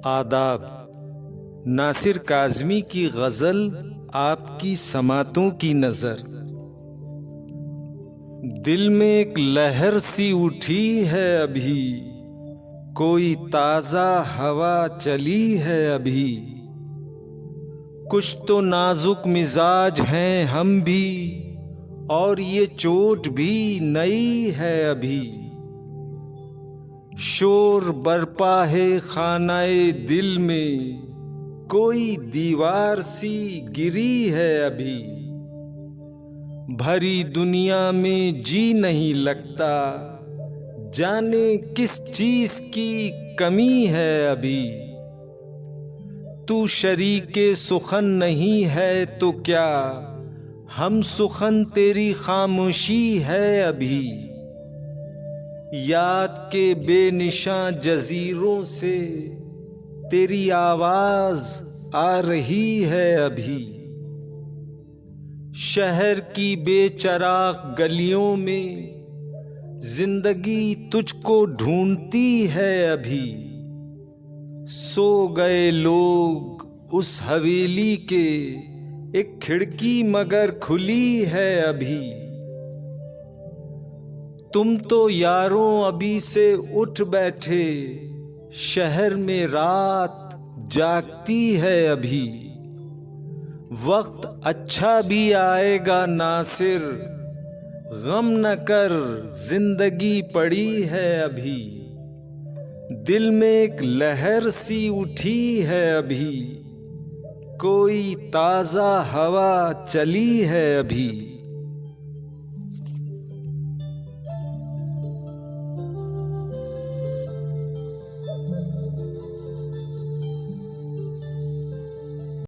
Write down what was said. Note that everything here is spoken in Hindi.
आदाब। नासिर काज़मी की गज़ल आपकी समातों की नज़र। दिल में एक लहर सी उठी है अभी, कोई ताज़ा हवा चली है अभी। कुछ तो नाजुक मिजाज हैं हम भी, और ये चोट भी नई है अभी। शोर बरपा है खानाए दिल में, कोई दीवार सी गिरी है अभी। भरी दुनिया में जी नहीं लगता, जाने किस चीज की कमी है अभी। तू शरीके सुखन नहीं है तो क्या, हम सुखन तेरी खामोशी है अभी। याद के बेनिशान जजीरों से तेरी आवाज आ रही है अभी। शहर की बेचराग गलियों में जिंदगी तुझको ढूंढती है अभी। सो गए लोग उस हवेली के, एक खिड़की मगर खुली है अभी। तुम तो यारों अभी से उठ बैठे, शहर में रात जागती है अभी। वक्त अच्छा भी आएगा नासिर, गम न कर जिंदगी पड़ी है अभी। दिल में एक लहर सी उठी है अभी, कोई ताज़ा हवा चली है अभी।